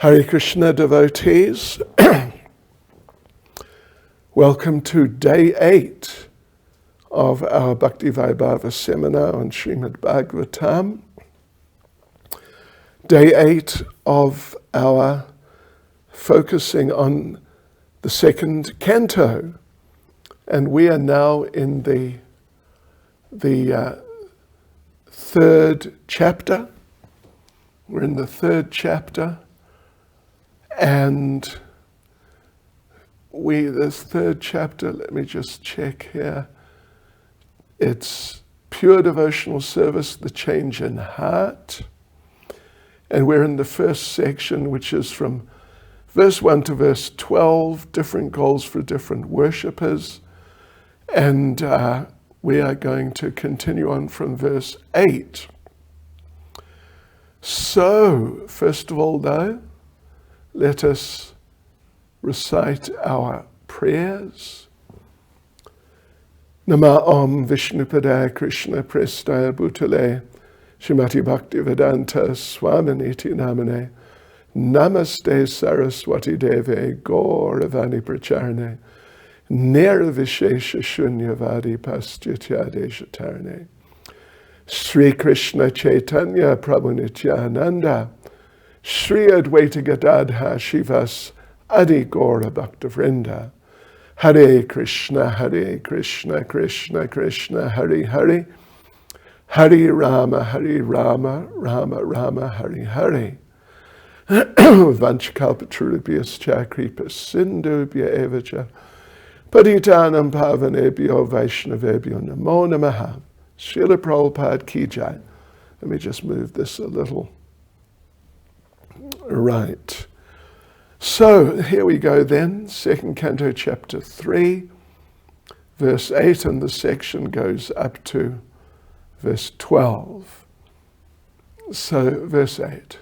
Hare Krishna devotees, welcome to day 8 of our Bhakti Vaibhava seminar on Srimad Bhagavatam. Day 8 of our focusing on the second canto, and we are now in the third chapter. We're in the third chapter. And this third chapter, let me just check here. It's Pure Devotional Service, the Change in Heart. And we're in the first section, which is from verse 1 to verse 12, different goals for different worshippers. And we are going to continue on from verse 8. So, first of all, though, let us recite our prayers. Nama Om Vishnupadaya Krishna Prestaya Bhutale Srimati Bhaktivedanta Swaminiti Namane Namaste Saraswati Deve Gauravani Pracharne Nirvishesha Shunyavadi Paschitya Deshatarne Sri Krishna Chaitanya Prabhu Nityananda Shri Advaita Gadadha Shivas Adi Gaura Bhaktavrinda Hare Krishna Krishna Krishna Hare Hare Hare Rama Rama Rama Hare Hare Vanchakalpatarubhyascha Kripa Sindhubhya Evacha Patitanam Pavanebhyo Vaishnavebhyo Namo Namaha Srila Prabhupada Ki Jai. Let me just move this a little. Right. So here we go then, second canto, chapter 3, verse 8, and the section goes up to verse 12. So verse 8.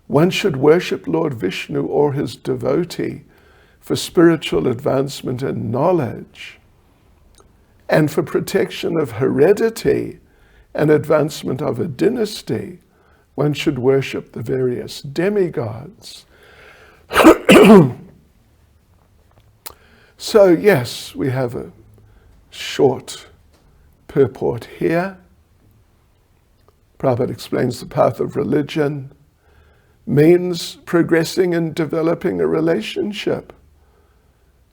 One should worship Lord Vishnu or his devotee for spiritual advancement and knowledge, and for protection of heredity and advancement of a dynasty. One should worship the various demigods. So yes, we have a short purport here. Prabhupada explains the path of religion means progressing and developing a relationship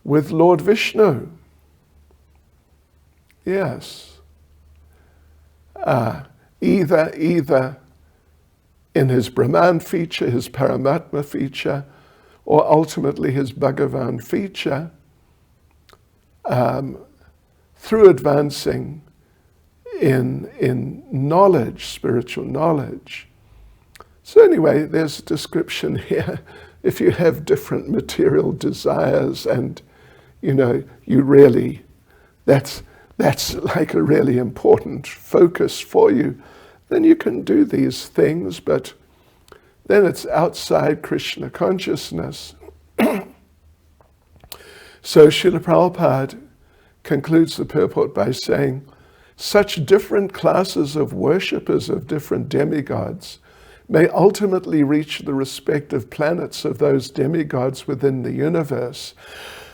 with Lord Vishnu. Yes. Either in his Brahman feature, his Paramatma feature, or ultimately his Bhagavan feature, through advancing in knowledge, spiritual knowledge. So anyway, there's a description here. If you have different material desires and, you really, that's like a really important focus for you, then you can do these things, but then it's outside Krishna consciousness. So Srila Prabhupada concludes the purport by saying, such different classes of worshippers of different demigods may ultimately reach the respective planets of those demigods within the universe.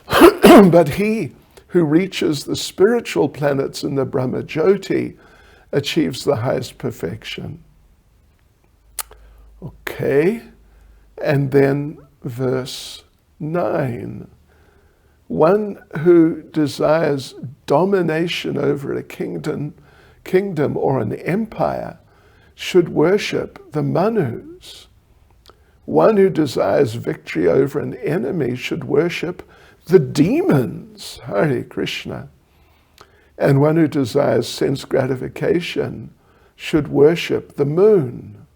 But he who reaches the spiritual planets in the Brahma Jyoti achieves the highest perfection. Okay, and then verse 9. One who desires domination over a kingdom or an empire should worship the Manus. One who desires victory over an enemy should worship the demons, Hare Krishna. And one who desires sense gratification should worship the moon.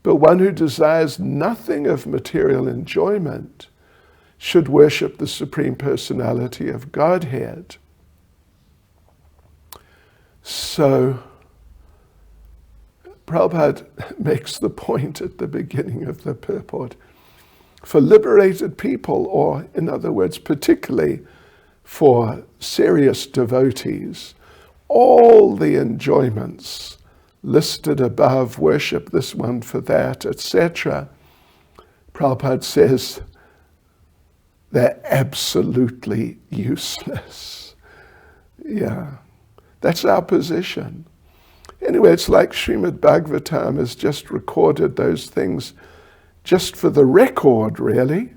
But one who desires nothing of material enjoyment should worship the Supreme Personality of Godhead. So, Prabhupada makes the point at the beginning of the purport. For liberated people, or in other words, particularly for serious devotees, all the enjoyments listed above, worship this one for that, etc., Prabhupada says they're absolutely useless. Yeah, that's our position. Anyway, it's like Srimad Bhagavatam has just recorded those things just for the record, really.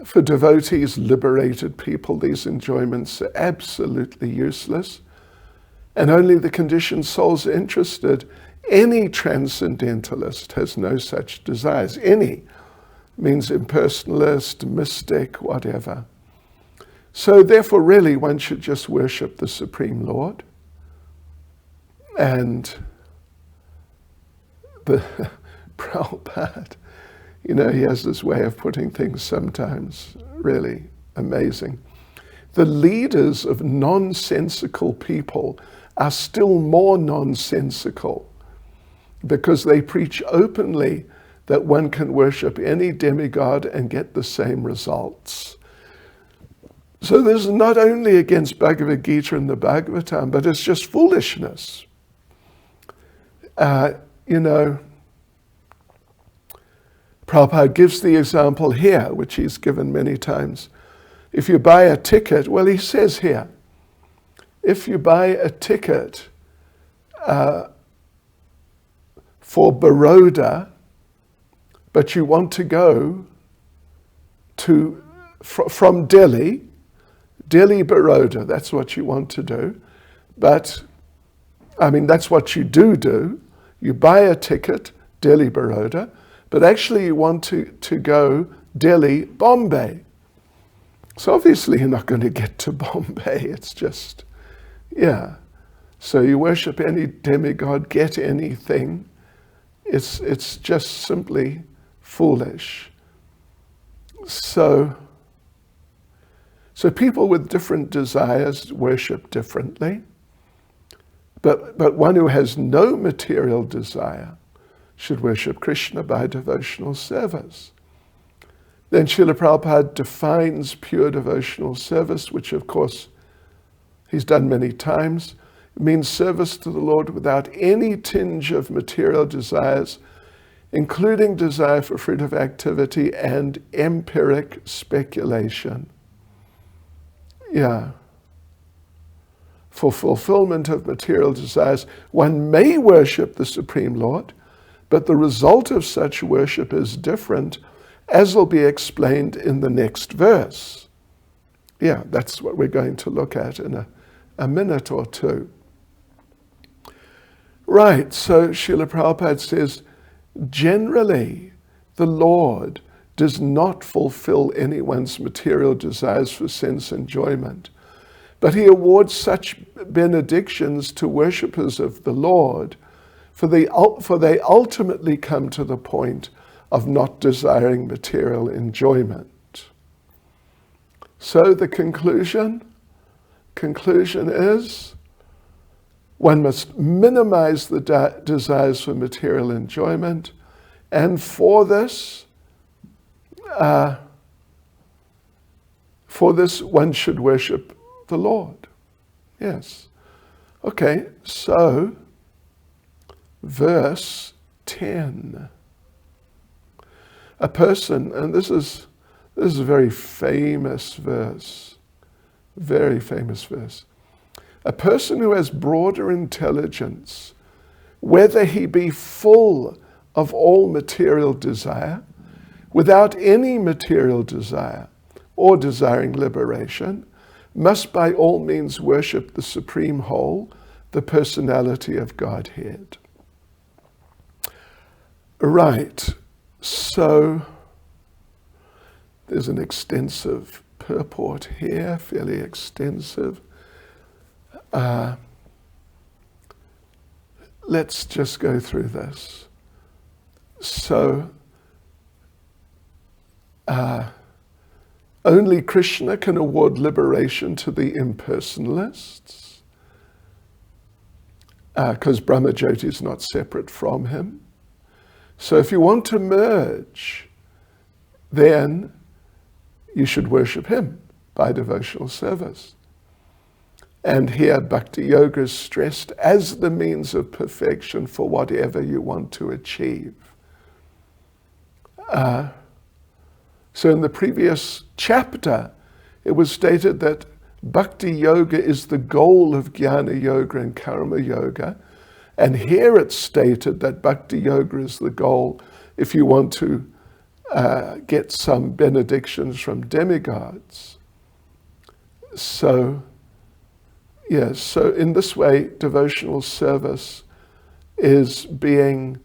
For devotees, liberated people, these enjoyments are absolutely useless. And only the conditioned souls are interested. Any transcendentalist has no such desires. Any means impersonalist, mystic, whatever. So therefore, really, one should just worship the Supreme Lord. And the Prabhupada, he has this way of putting things sometimes really amazing. The leaders of nonsensical people are still more nonsensical because they preach openly that one can worship any demigod and get the same results. So this is not only against Bhagavad Gita and the Bhagavatam, but it's just foolishness. Prabhupada gives the example here, which he's given many times. If you buy a ticket, well, he says here, if you buy a ticket for Baroda, but you want to go from Delhi, Baroda, that's what you want to do. But, that's what you do. You buy a ticket, Delhi, Baroda, but actually you want to go Delhi, Bombay. So obviously you're not going to get to Bombay. It's just, So you worship any demigod, get anything. It's just simply foolish. So people with different desires worship differently. But one who has no material desire should worship Krishna by devotional service. Then Srila Prabhupada defines pure devotional service, which of course he's done many times. It means service to the Lord without any tinge of material desires, including desire for fruitive activity and empiric speculation. For fulfillment of material desires, one may worship the Supreme Lord, but the result of such worship is different, as will be explained in the next verse. That's what we're going to look at in a minute or two. Right, so Srila Prabhupada says, generally, the Lord does not fulfill anyone's material desires for sense enjoyment, but he awards such benedictions to worshippers of the Lord, for they ultimately come to the point of not desiring material enjoyment. So the conclusion is, one must minimize the desires for material enjoyment, and for this one should worship the Lord. Yes. Okay, so verse 10. A person, and this is a very famous verse, very famous verse. A person who has broader intelligence, whether he be full of all material desire, without any material desire, or desiring liberation, must by all means worship the Supreme Whole, the personality of Godhead. Right, so there's an extensive purport here, fairly extensive. Let's just go through this. So, only Krishna can award liberation to the impersonalists, because Brahmajyoti is not separate from him. So if you want to merge, then you should worship him by devotional service. And here Bhakti Yoga is stressed as the means of perfection for whatever you want to achieve. So in the previous chapter, it was stated that Bhakti Yoga is the goal of Jnana Yoga and Karma Yoga. And here it's stated that Bhakti Yoga is the goal if you want to get some benedictions from demigods. So, yes, so in this way, devotional service is being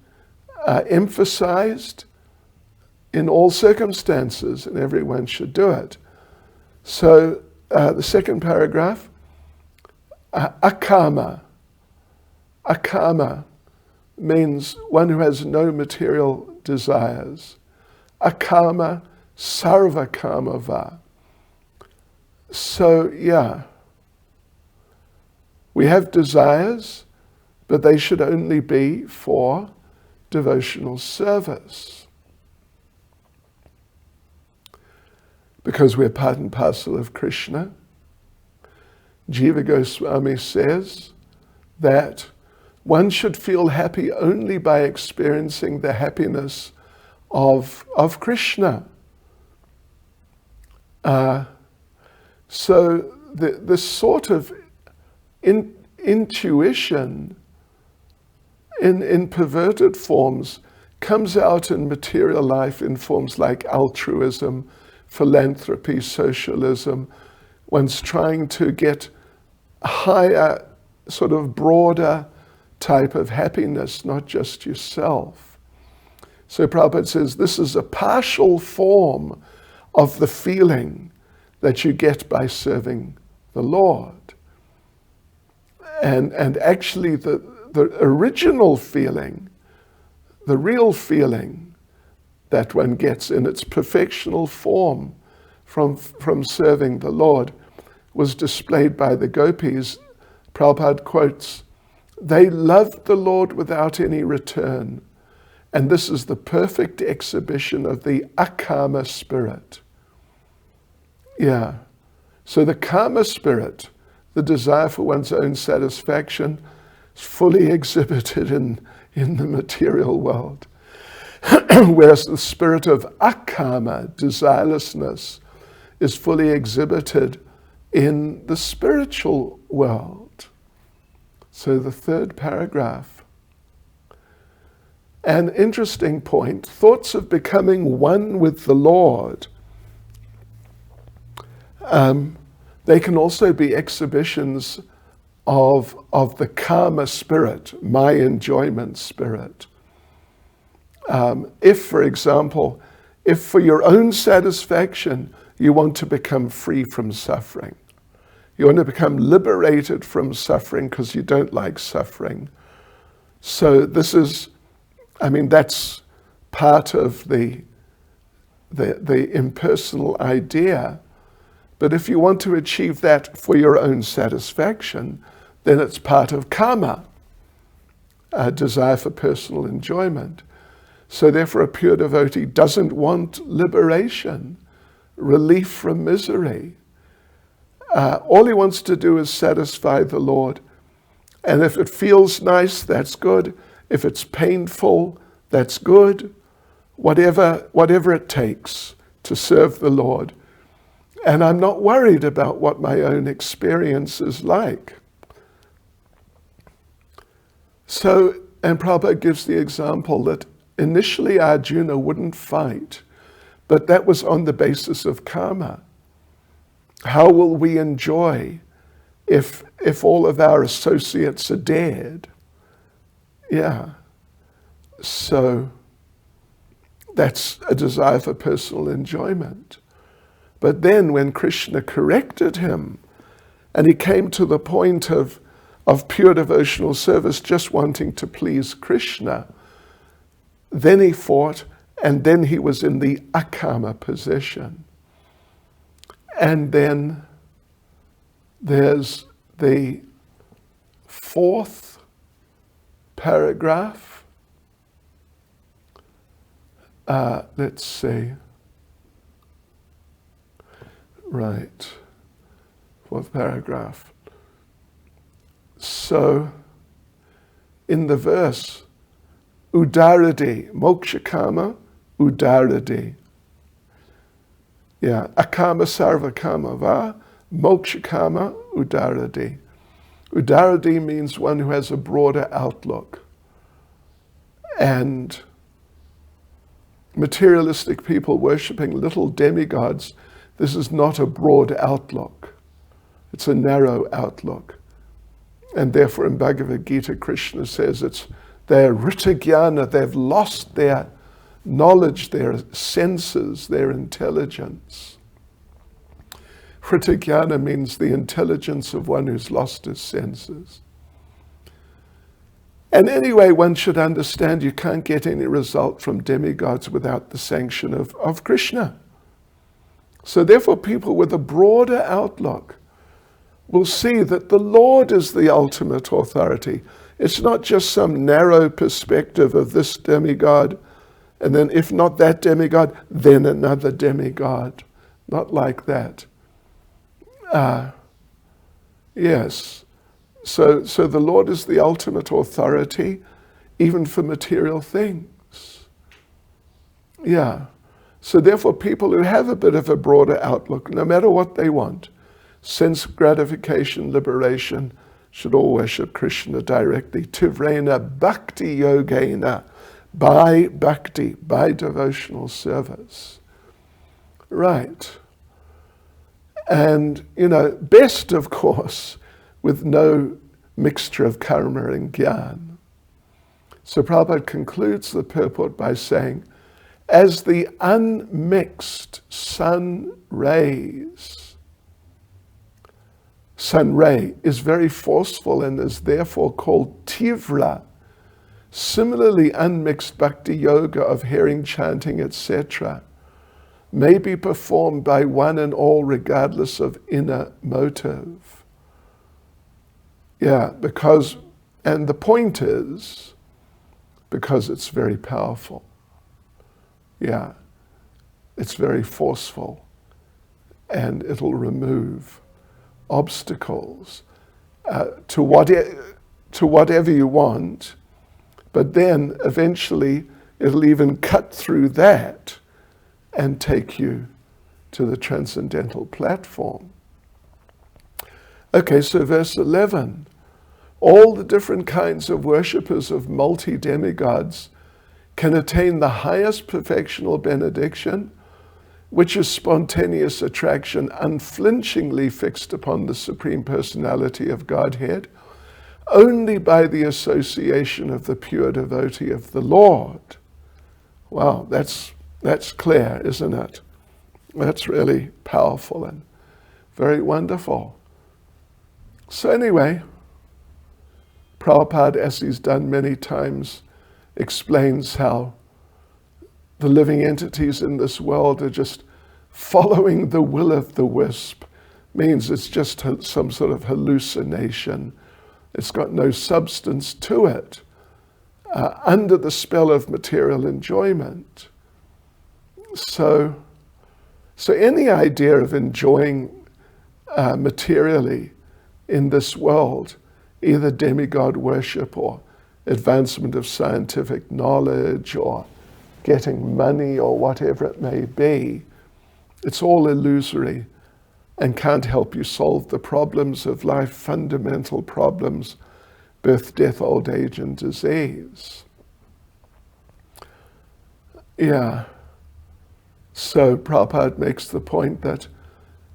emphasized in all circumstances, and everyone should do it. So the second paragraph, akama. Akama means one who has no material desires. Akama sarva kama va. So yeah, we have desires, but they should only be for devotional service. Because we're part and parcel of Krishna. Jiva Goswami says that one should feel happy only by experiencing the happiness of Krishna. So this sort of intuition in perverted forms comes out in material life in forms like altruism, philanthropy, socialism. One's trying to get a higher, sort of broader type of happiness, not just yourself. So Prabhupada says this is a partial form of the feeling that you get by serving the Lord. And actually the original feeling, the real feeling that one gets in its perfectional form from serving the Lord was displayed by the gopis. Prabhupada quotes, "They loved the Lord without any return, and this is the perfect exhibition of the akama spirit." Yeah, so the kama spirit, the desire for one's own satisfaction, is fully exhibited in the material world. Whereas the spirit of akama, desirelessness, is fully exhibited in the spiritual world. So the third paragraph. An interesting point, thoughts of becoming one with the Lord. They can also be exhibitions of the karma spirit, my enjoyment spirit. If, for example, if for your own satisfaction, you want to become free from suffering, you want to become liberated from suffering because you don't like suffering. So this is, that's part of the impersonal idea. But if you want to achieve that for your own satisfaction, then it's part of karma, a desire for personal enjoyment. So therefore a pure devotee doesn't want liberation, relief from misery. All he wants to do is satisfy the Lord. And if it feels nice, that's good. If it's painful, that's good. Whatever it takes to serve the Lord. And I'm not worried about what my own experience is like. So, and Prabhupada gives the example that initially Arjuna wouldn't fight, but that was on the basis of karma. How will we enjoy if all of our associates are dead? Yeah. So that's a desire for personal enjoyment. But then when Krishna corrected him and he came to the point of pure devotional service, just wanting to please Krishna, then he fought, and then he was in the akama position. And then there's the fourth paragraph. Let's see. Right. Fourth paragraph. So in the verse, udaradi, mokshakama, udaradi. Yeah, akama sarvakama va, mokshakama, udaradi. Udaradi means one who has a broader outlook. And materialistic people worshipping little demigods, this is not a broad outlook. It's a narrow outlook. And therefore in Bhagavad Gita, Krishna says they're ritagyana, they've lost their knowledge, their senses, their intelligence. Ritagyana means the intelligence of one who's lost his senses. And anyway, one should understand you can't get any result from demigods without the sanction of Krishna. So therefore people with a broader outlook will see that the Lord is the ultimate authority. It's not just some narrow perspective of this demigod, and then if not that demigod, then another demigod. Not like that. Yes. So the Lord is the ultimate authority, even for material things. Yeah. So therefore people who have a bit of a broader outlook, no matter what they want, sense gratification, liberation, should all worship Krishna directly. Tivrena bhakti yogena, by bhakti, by devotional service. Right. And, best, of course, with no mixture of karma and jnana. So Prabhupada concludes the purport by saying, as the unmixed sun ray is very forceful and is therefore called tivra, similarly unmixed bhakti yoga of hearing, chanting, etc., may be performed by one and all regardless of inner motive. Yeah, and the point is, because it's very powerful. Yeah, it's very forceful, and it'll remove obstacles to whatever you want, but then eventually it'll even cut through that and take you to the transcendental platform. Okay, so verse 11. All the different kinds of worshippers of multi-demigods can attain the highest perfectional benediction, which is spontaneous attraction unflinchingly fixed upon the Supreme Personality of Godhead, only by the association of the pure devotee of the Lord. Wow, that's clear, isn't it? That's really powerful and very wonderful. So anyway, Prabhupada, as he's done many times, explains how the living entities in this world are just following the will of the wisp. Means it's just some sort of hallucination. It's got no substance to it, under the spell of material enjoyment. So any idea of enjoying materially in this world, either demigod worship or advancement of scientific knowledge or getting money or whatever it may be, it's all illusory and can't help you solve the problems of life, fundamental problems, birth, death, old age, and disease. Yeah. So Prabhupada makes the point that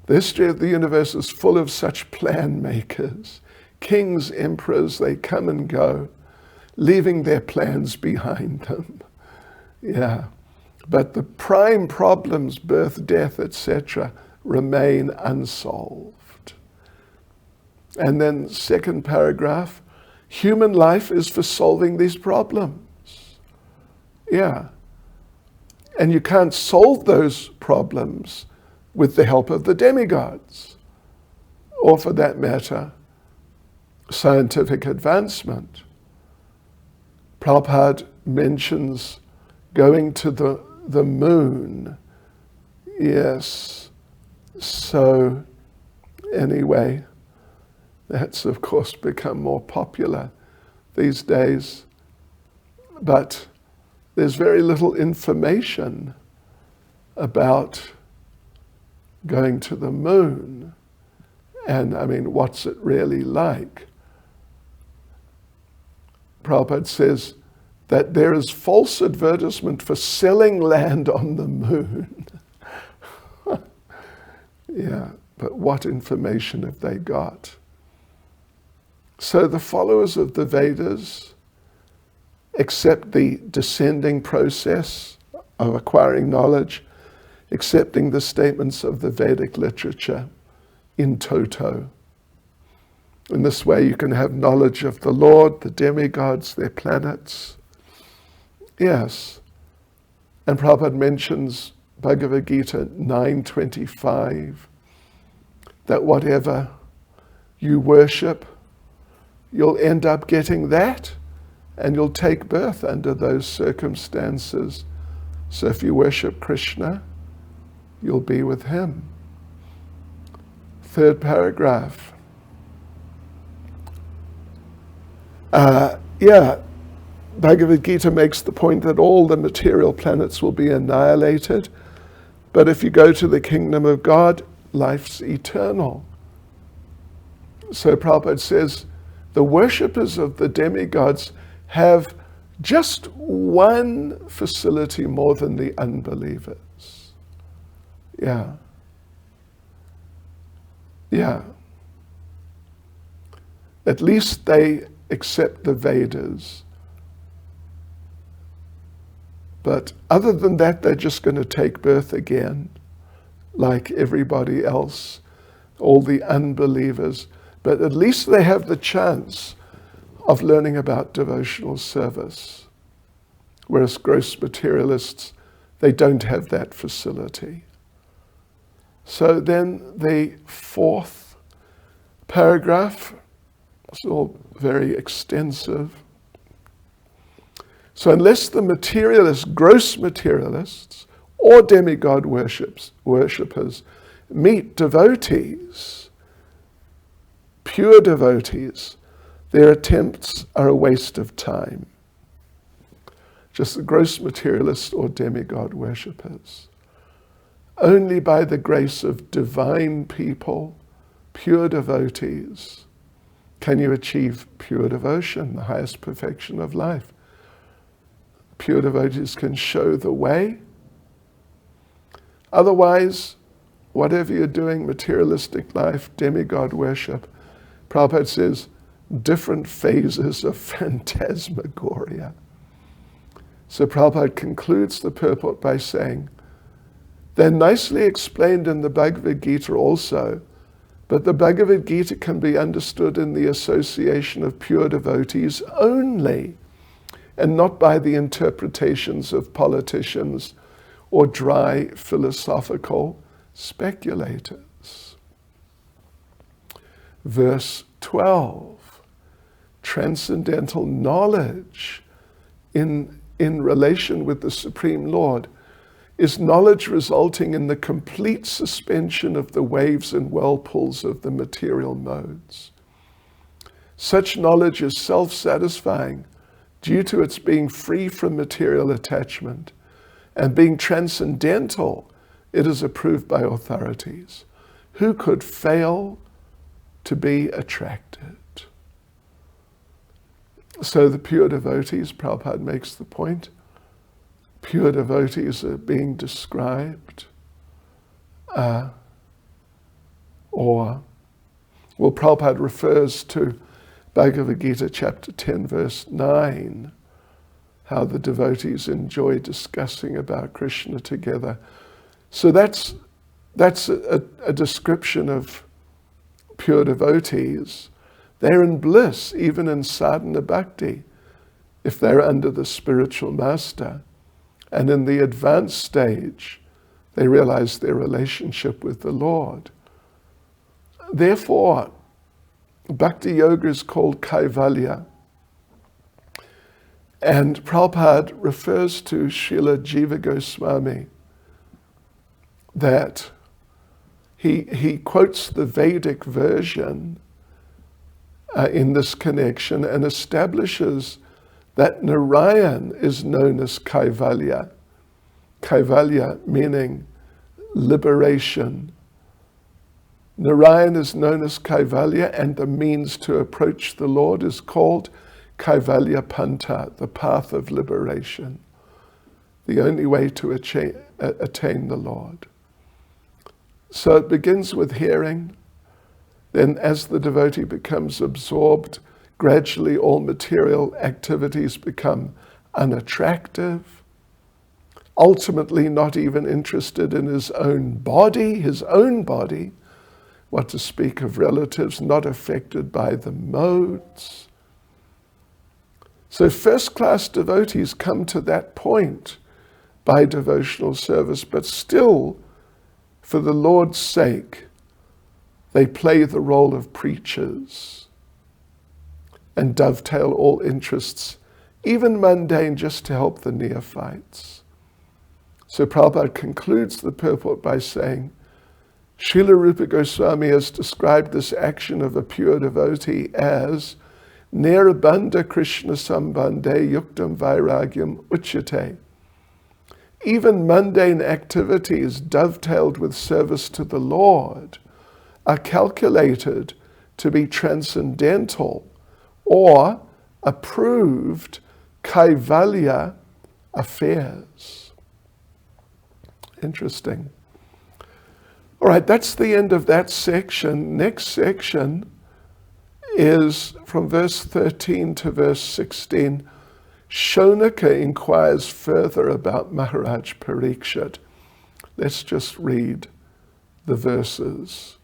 the history of the universe is full of such plan makers, kings, emperors, they come and go, leaving their plans behind them. Yeah. But the prime problems, birth, death, etc., remain unsolved. And then second paragraph, human life is for solving these problems. Yeah. And you can't solve those problems with the help of the demigods, or for that matter, scientific advancement. Prabhupada mentions going to the moon. Yes. So anyway, That's, of course, become more popular these days. But there's very little information about going to the moon. And I mean, what's it really like? Prabhupada says that there is false advertisement for selling land on the moon. Yeah, but what information have they got? So the followers of the Vedas accept the descending process of acquiring knowledge, accepting the statements of the Vedic literature in toto. In this way you can have knowledge of the Lord, the demigods, their planets. Yes. And Prabhupada mentions Bhagavad Gita 9:25, that whatever you worship, you'll end up getting that, and you'll take birth under those circumstances. So if you worship Krishna, you'll be with him. Third paragraph. Bhagavad Gita makes the point that all the material planets will be annihilated, but if you go to the kingdom of God, life's eternal. So Prabhupada says, the worshippers of the demigods have just one facility more than the unbelievers. Yeah. At least they accept the Vedas. But other than that, they're just going to take birth again, like everybody else, all the unbelievers. But at least they have the chance of learning about devotional service. Whereas gross materialists, they don't have that facility. So then the fourth paragraph is all very extensive. So unless the materialists, gross materialists, or demigod worshippers meet devotees, pure devotees, their attempts are a waste of time. Just the gross materialists or demigod worshippers. Only by the grace of divine people, pure devotees, can you achieve pure devotion, the highest perfection of life. Pure devotees can show the way. Otherwise, whatever you're doing, materialistic life, demigod worship, Prabhupada says, different phases of phantasmagoria. So Prabhupada concludes the purport by saying, they're nicely explained in the Bhagavad Gita also, but the Bhagavad Gita can be understood in the association of pure devotees only, and not by the interpretations of politicians or dry philosophical speculators. Verse 12, transcendental knowledge in relation with the Supreme Lord is knowledge resulting in the complete suspension of the waves and whirlpools of the material modes. Such knowledge is self-satisfying due to its being free from material attachment, and being transcendental, it is approved by authorities. Who could fail to be attracted? So the pure devotees, Prabhupada makes the point, pure devotees are being described, Prabhupada refers to Bhagavad Gita chapter 10 verse 9, how the devotees enjoy discussing about Krishna together. So that's a description of pure devotees. They're in bliss, even in sadhana bhakti, if they're under the spiritual master. And in the advanced stage, they realize their relationship with the Lord. Therefore, Bhakti Yoga is called Kaivalya. And Prabhupada refers to Srila Jiva Goswami that he quotes the Vedic version in this connection and establishes that Narayan is known as Kaivalya. Kaivalya meaning liberation. Narayan is known as Kaivalya, and the means to approach the Lord is called Kaivalya Panta, the path of liberation, the only way to attain the Lord. So it begins with hearing. Then as the devotee becomes absorbed, gradually all material activities become unattractive, ultimately not even interested in his own body, what to speak of relatives, not affected by the modes. So first-class devotees come to that point by devotional service, but still, for the Lord's sake, they play the role of preachers and dovetail all interests, even mundane, just to help the neophytes. So Prabhupada concludes the purport by saying, Srila Rupa Goswami has described this action of a pure devotee as Nirabandha Krishna Sambandhe Yuktam Vairagyam Uchyate. Even mundane activities dovetailed with service to the Lord are calculated to be transcendental or approved Kaivalya affairs. Interesting. All right, that's the end of that section. Next section is from verse 13 to verse 16. Shaunaka inquires further about Maharaj Parikshit. Let's just read the verses.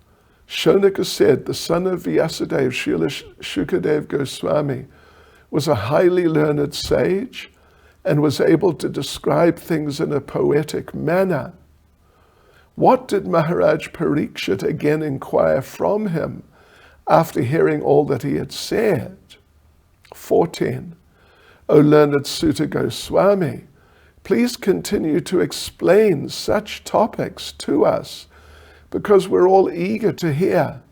Shaunaka said, the son of Vyasadeva, Srila Shukadev Goswami, was a highly learned sage and was able to describe things in a poetic manner. What did Maharaj Parikshit again inquire from him after hearing all that he had said? 14. O learned Suta Goswami, please continue to explain such topics to us, because we're all eager to hear.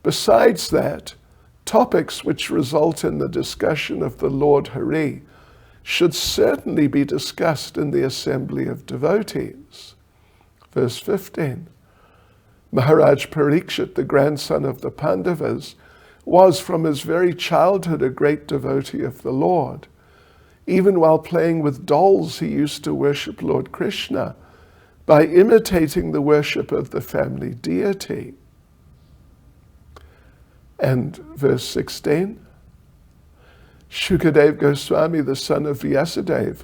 Besides that, topics which result in the discussion of the Lord Hari should certainly be discussed in the assembly of devotees. Verse 15. Maharaj Parikshit, the grandson of the Pandavas, was from his very childhood a great devotee of the Lord. Even while playing with dolls, he used to worship Lord Krishna by imitating the worship of the family deity. And verse 16, Shukadev Goswami, the son of Vyasadeva,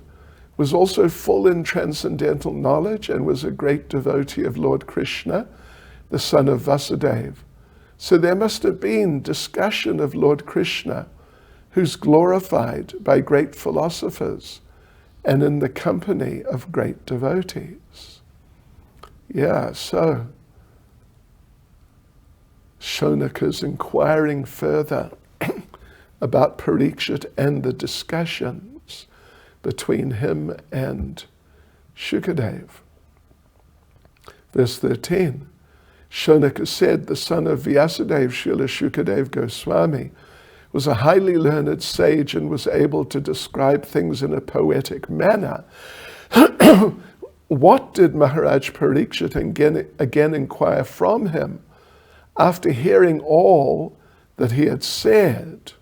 was also full in transcendental knowledge and was a great devotee of Lord Krishna, the son of Vasudeva. So there must have been discussion of Lord Krishna, who's glorified by great philosophers and in the company of great devotees. Yeah, so Shaunaka's inquiring further about Parikshit and the discussions between him and Shukadev. Verse 13, Shaunaka said, the son of Vyasadeva, Srila Shukadev Goswami, was a highly learned sage and was able to describe things in a poetic manner. What did Maharaj Parikshit again inquire from him after hearing all that he had said?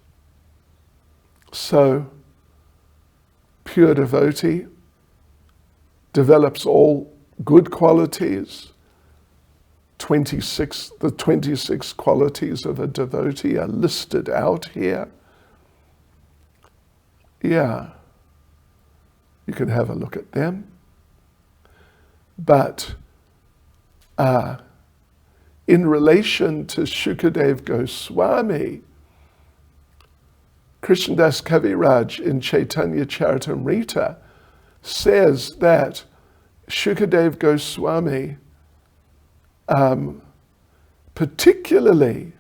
So, pure devotee develops all good qualities. The 26 qualities of a devotee are listed out here. Yeah, you can have a look at them. But in relation to Shukadev Goswami, Krishnadas Kaviraj in Chaitanya Charitamrita says that Shukadev Goswami particularly,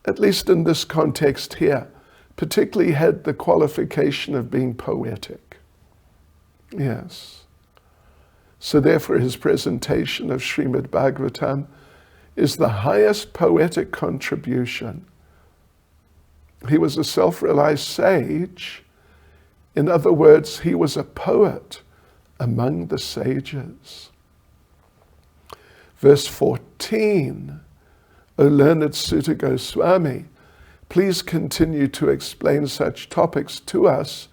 at least in this context here, particularly had the qualification of being poetic. Yes. So therefore his presentation of Srimad Bhagavatam is the highest poetic contribution He was a self-realized sage. In other words, he was a poet among the sages. Verse 14, O learned Sutta Goswami, please continue to explain such topics to us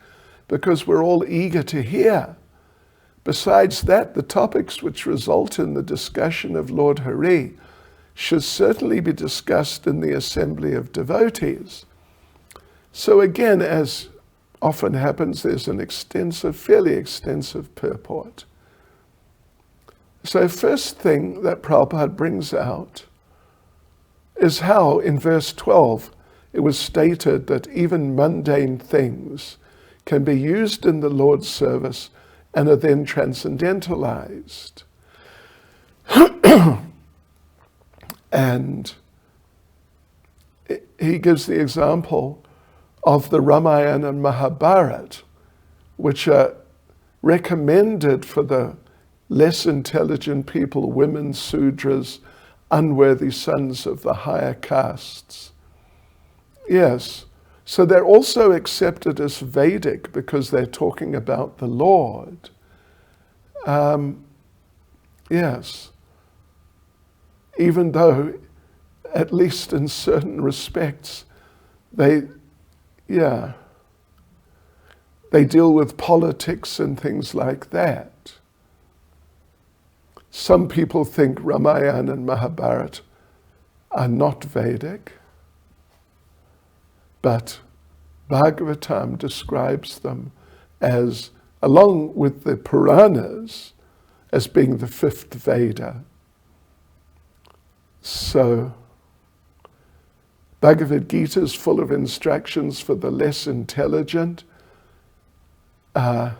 because we're all eager to hear. Besides that, the topics which result in the discussion of Lord Hari should certainly be discussed in the assembly of devotees. So again, as often happens, there's an fairly extensive purport. So first thing that Prabhupada brings out is how in verse 12 it was stated that even mundane things can be used in the Lord's service and are then transcendentalized. And he gives the example of the Ramayana and Mahabharata, which are recommended for the less intelligent people, women, Sudras, unworthy sons of the higher castes. Yes, so they're also accepted as Vedic because they're talking about the Lord. Yes, even though, at least in certain respects, they deal with politics and things like that. Some people think Ramayana and Mahabharata are not Vedic, but Bhagavatam describes them as, along with the Puranas, as being the fifth Veda. So, Bhagavad Gita is full of instructions for the less intelligent. How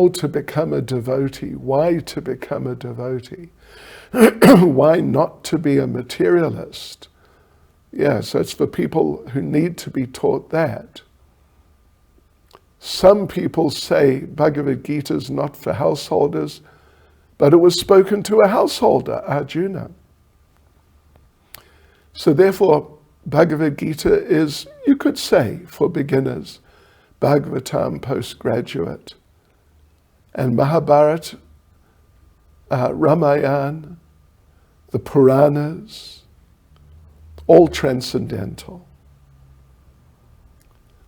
to become a devotee, why to become a devotee, why not to be a materialist. So it's for people who need to be taught that. Some people say Bhagavad Gita is not for householders, but it was spoken to a householder, Arjuna. So therefore, Bhagavad Gita is, you could say, for beginners, Bhagavatam postgraduate. And Mahabharata, Ramayana, the Puranas, all transcendental.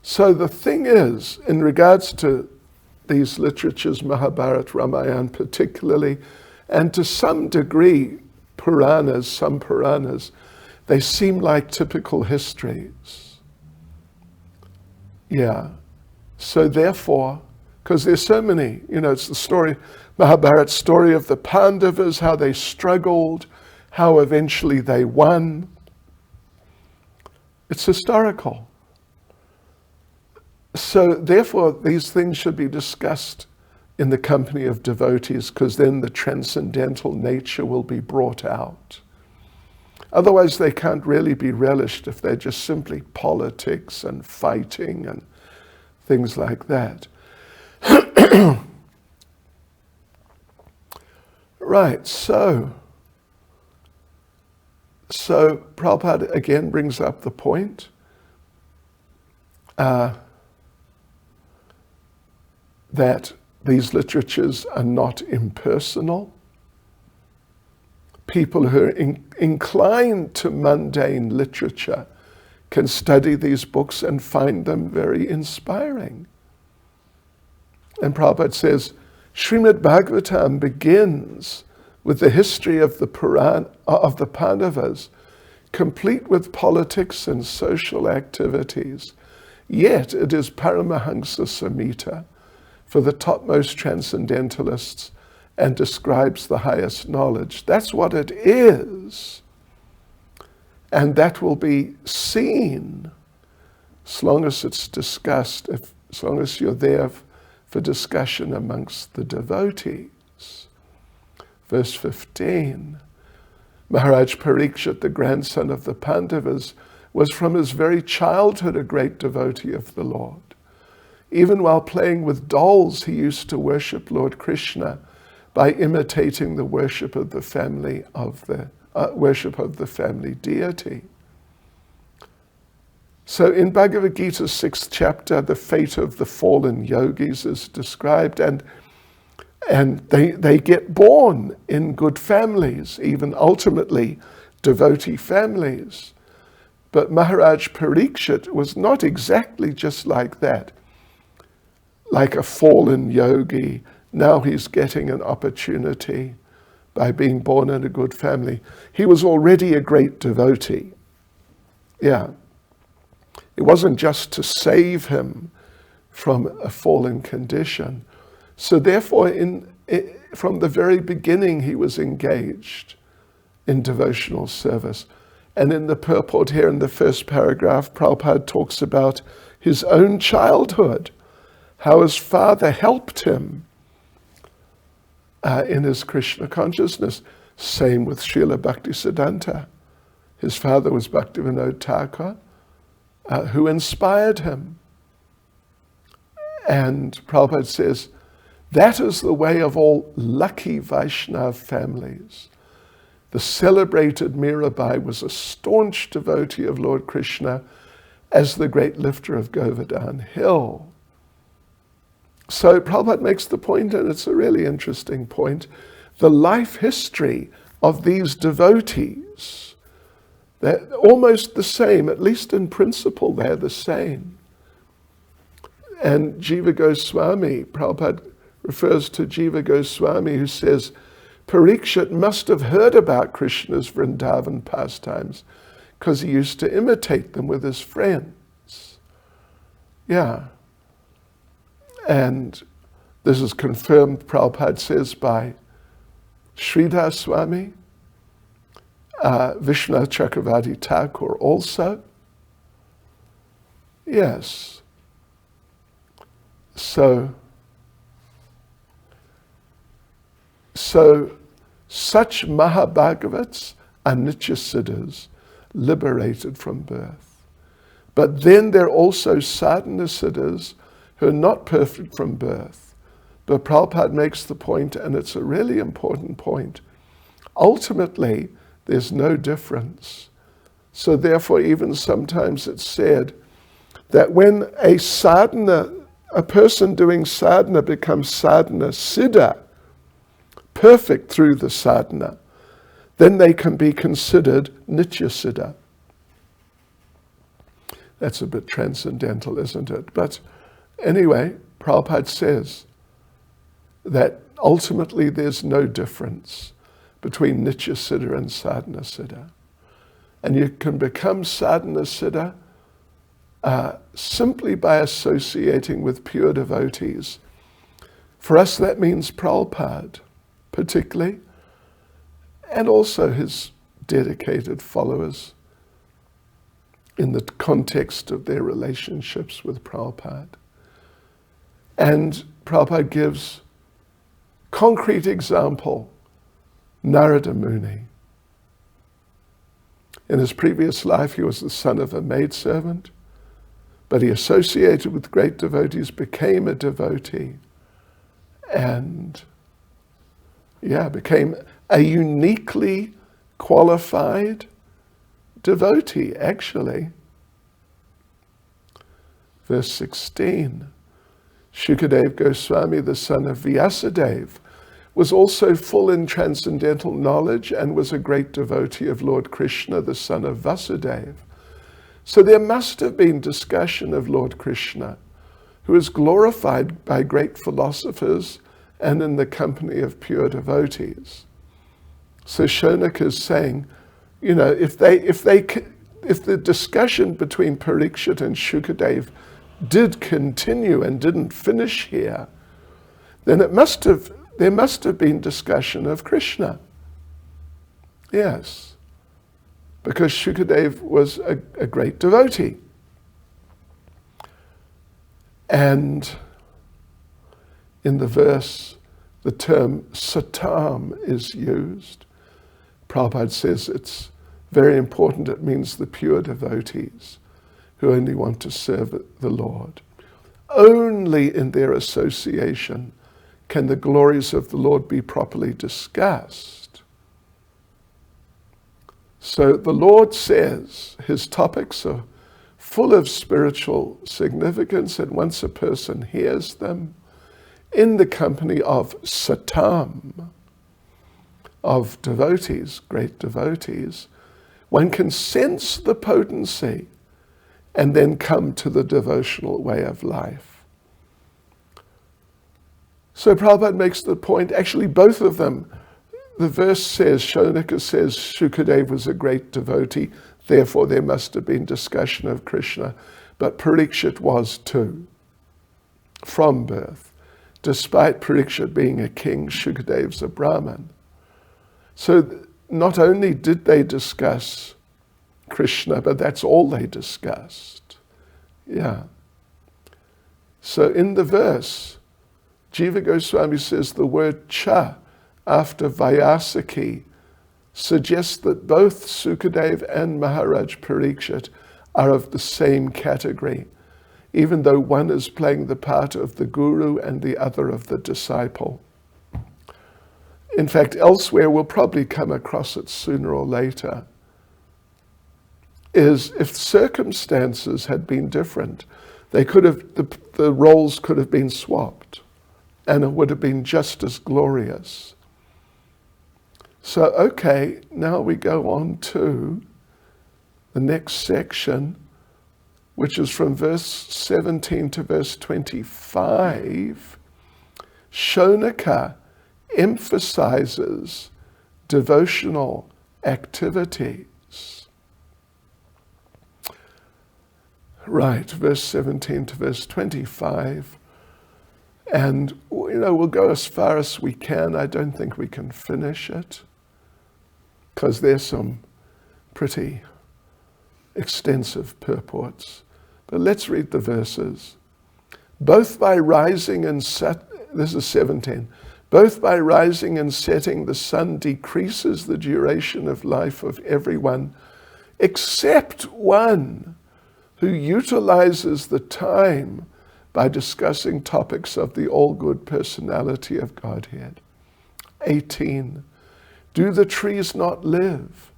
So the thing is, in regards to these literatures, Mahabharata, Ramayana particularly, and to some degree some Puranas, they seem like typical histories. So therefore, because there's so many, it's the story, Mahabharata story of the Pandavas, how they struggled, how eventually they won. It's historical. So therefore, these things should be discussed in the company of devotees, because then the transcendental nature will be brought out. Otherwise, they can't really be relished if they're just simply politics and fighting and things like that. Right, so Prabhupada again brings up the point that these literatures are not impersonal. People who are inclined to mundane literature can study these books and find them very inspiring. And Prabhupada says, Srimad Bhagavatam begins with the history of the Pandavas, complete with politics and social activities. Yet it is Paramahansa Samhita for the topmost transcendentalists and describes the highest knowledge. That's what it is. And that will be seen as long as it's discussed, as long as you're there for discussion amongst the devotees. Verse 15, Maharaj Parikshit, the grandson of the Pandavas, was from his very childhood a great devotee of the Lord. Even while playing with dolls, he used to worship Lord Krishna by imitating the worship of the family deity. So in Bhagavad Gita's 6th chapter, the fate of the fallen yogis is described, and they get born in good families, even ultimately devotee families. But Maharaj Parikshit was not exactly just like that, like a fallen yogi. Now he's getting an opportunity by being born in a good family. He was already a great devotee. Yeah. It wasn't just to save him from a fallen condition. So therefore, from the very beginning, he was engaged in devotional service. And in the purport here in the first paragraph, Prabhupada talks about his own childhood, how his father helped him in his Krishna consciousness. Same with Srila Bhaktisiddhanta. His father was Bhaktivinoda Thakur, who inspired him. And Prabhupada says, that is the way of all lucky Vaishnava families. The celebrated Mirabai was a staunch devotee of Lord Krishna as the great lifter of Govardhan Hill. So Prabhupada makes the point, and it's a really interesting point, the life history of these devotees, they're almost the same, at least in principle they're the same. And Jiva Goswami, Prabhupada refers to Jiva Goswami, who says, Parikshit must have heard about Krishna's Vrindavan pastimes because he used to imitate them with his friends. Yeah. And this is confirmed, Prabhupada says, by Sridhar Swami, Vishnu Chakravarti Thakur also. Yes. So such Mahabhagavats are Nityasiddhas, liberated from birth. But then there are also Sadhanasiddhas who are not perfect from birth. But Prabhupada makes the point, and it's a really important point. Ultimately, there's no difference. So therefore, even sometimes it's said that when a person doing sadhana becomes sadhana siddha, perfect through the sadhana, then they can be considered nitya siddha. That's a bit transcendental, isn't it? But anyway, Prabhupada says that ultimately there's no difference between nitya siddha and sadhana siddha. And you can become sadhana siddha simply by associating with pure devotees. For us, that means Prabhupada, particularly, and also his dedicated followers in the context of their relationships with Prabhupada. And Prabhupada gives concrete example, Narada Muni. In his previous life, he was the son of a maidservant, but he associated with great devotees, became a devotee, and became a uniquely qualified devotee, actually. Verse 16, Shukadev Goswami, the son of Vyasadeva, was also full in transcendental knowledge and was a great devotee of Lord Krishna, the son of Vasudeva. So there must have been discussion of Lord Krishna, who is glorified by great philosophers and in the company of pure devotees. So Shaunak is saying, if the discussion between Parikshit and Shukadev did continue and didn't finish here, then there must have been discussion of Krishna. Yes, because Shukadev was a great devotee. And in the verse, the term satam is used. Prabhupada says it's very important. It means the pure devotees who only want to serve the Lord. Only in their association can the glories of the Lord be properly discussed. So the Lord says his topics are full of spiritual significance, and once a person hears them in the company of satam, of devotees, great devotees, one can sense the potency and then come to the devotional way of life. So Prabhupada makes the point, actually both of them, the verse says, Shaunika says, Shukadeva was a great devotee, therefore there must have been discussion of Krishna, but Parikshit was too, from birth. Despite Parikshit being a king, Shukadev's a Brahmin. So not only did they discuss Krishna, but that's all they discussed. Yeah. So in the verse, Jiva Goswami says the word cha after Vyasaki suggests that both Sukadev and Maharaj Parikshit are of the same category, even though one is playing the part of the guru and the other of the disciple. In fact, elsewhere, we'll probably come across it sooner or later, is if circumstances had been different, they could have, the roles could have been swapped, and it would have been just as glorious. So, okay, now we go on to the next section, which is from verse 17 to verse 25. Shaunika emphasizes devotional activities. Right, verse 17 to verse 25. And, we'll go as far as we can. I don't think we can finish it, because there's some pretty extensive purports. But let's read the verses. Both by rising and this is 17. Both by rising and setting, the sun decreases the duration of life of everyone, except one who utilizes the time by discussing topics of the all-good personality of Godhead. 18. Do the trees not live?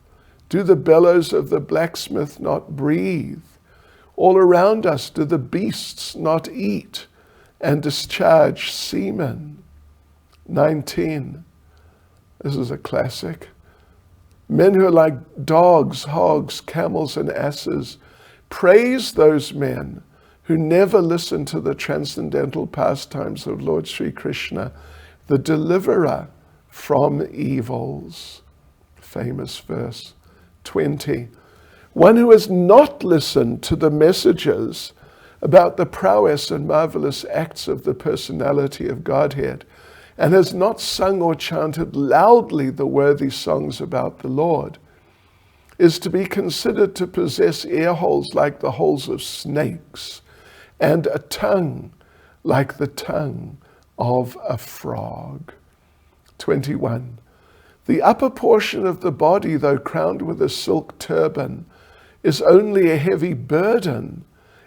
Do the bellows of the blacksmith not breathe? All around us, do the beasts not eat and discharge semen? 19. This is a classic. Men who are like dogs, hogs, camels, and asses, praise those men who never listen to the transcendental pastimes of Lord Sri Krishna, the deliverer from evils. Famous verse. 20. One who has not listened to the messages about the prowess and marvelous acts of the personality of Godhead, and has not sung or chanted loudly the worthy songs about the Lord, is to be considered to possess ear holes like the holes of snakes, and a tongue like the tongue of a frog. 21. The upper portion of the body, though crowned with a silk turban, is only a heavy burden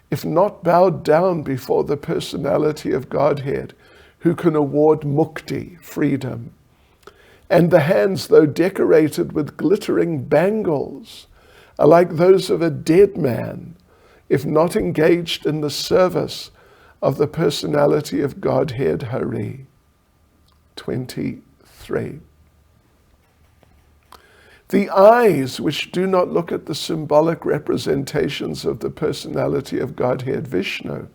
if not bowed down before the personality of Godhead, who can award mukti, freedom. And the hands, though decorated with glittering bangles, are like those of a dead man, if not engaged in the service of the personality of Godhead Hari. 23. The eyes which do not look at the symbolic representations of the personality of Godhead Vishnu,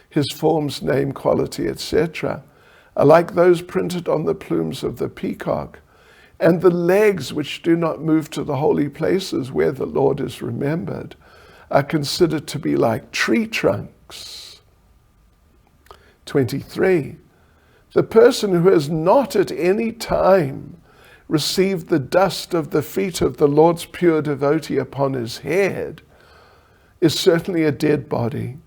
his forms, name, quality, etc., are like those printed on the plumes of the peacock, and the legs which do not move to the holy places where the Lord is remembered are considered to be like tree trunks. 23. The person who has not at any time received the dust of the feet of the Lord's pure devotee upon his head is certainly a dead body.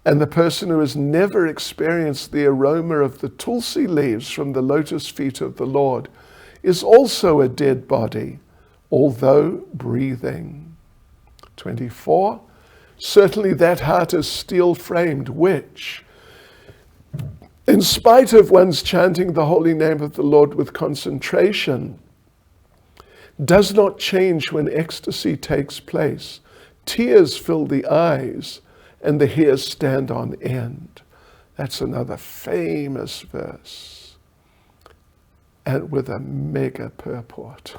And the person who has never experienced the aroma of the tulsi leaves from the lotus feet of the Lord is also a dead body, although breathing. 24. Certainly that heart is steel-framed, which, In spite of one's chanting the holy name of the Lord with concentration, does not change when ecstasy takes place. Tears fill the eyes and the hairs stand on end. That's another famous verse, and with a mega purport.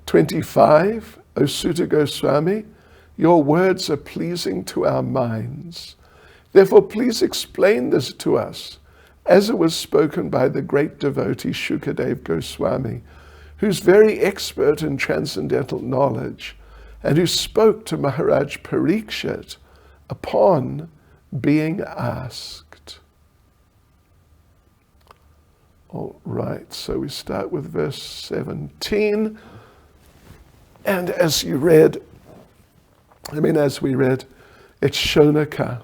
25, O Sutta Goswami, your words are pleasing to our minds. Therefore, please explain this to us, as it was spoken by the great devotee Shukadeva Goswami, who's very expert in transcendental knowledge, and who spoke to Maharaj Parikshit upon being asked. All right, so we start with verse 17. And as we read, it's Shonaka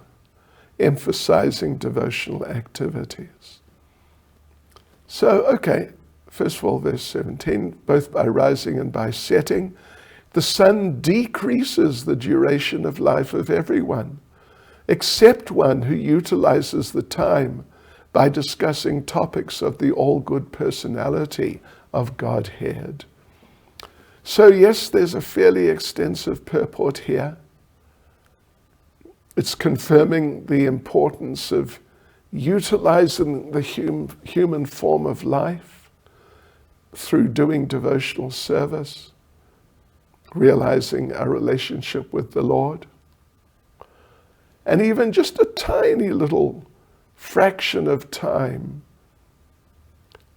emphasizing devotional activities. So, okay, first of all, verse 17, both by rising and by setting, the sun decreases the duration of life of everyone, except one who utilizes the time by discussing topics of the all-good personality of Godhead. So yes, there's a fairly extensive purport here. It's confirming the importance of utilizing the human form of life through doing devotional service, realizing our relationship with the Lord. And even just a tiny little fraction of time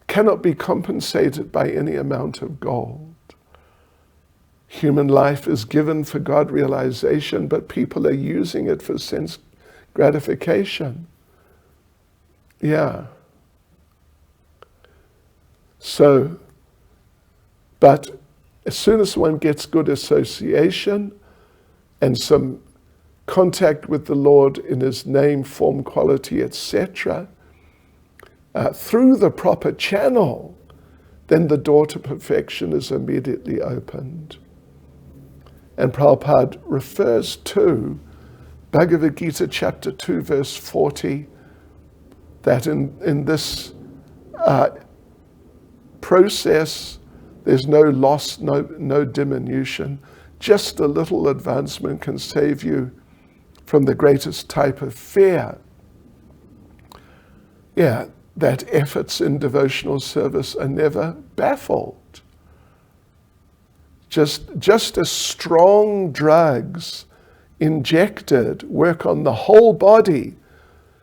cannot be compensated by any amount of gold. Human life is given for God realization, but people are using it for sense gratification. Yeah. So, but as soon as one gets good association and some contact with the Lord in His name, form, quality, etc., through the proper channel, then the door to perfection is immediately opened. And Prabhupada refers to Bhagavad Gita chapter 2 verse 40, that in this process there's no loss, no diminution. Just a little advancement can save you from the greatest type of fear. Yeah, that efforts in devotional service are never baffled. Just as strong drugs injected work on the whole body,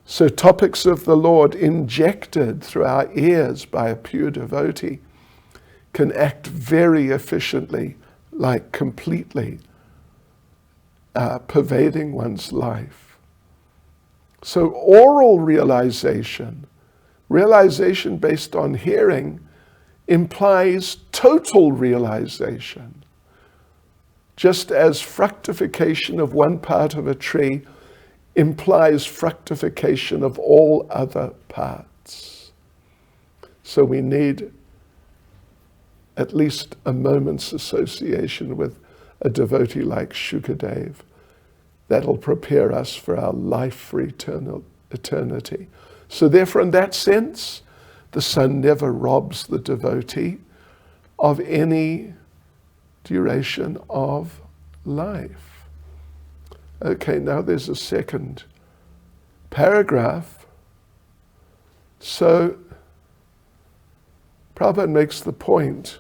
so topics of the Lord injected through our ears by a pure devotee can act very efficiently, like completely pervading one's life. So oral realization based on hearing, implies total realization. Just as fructification of one part of a tree implies fructification of all other parts. So we need at least a moment's association with a devotee like Shukadeva. That'll prepare us for our life for eternity. So therefore, in that sense, the sun never robs the devotee of any duration of life. Okay, now there's a second paragraph. So Prabhupada makes the point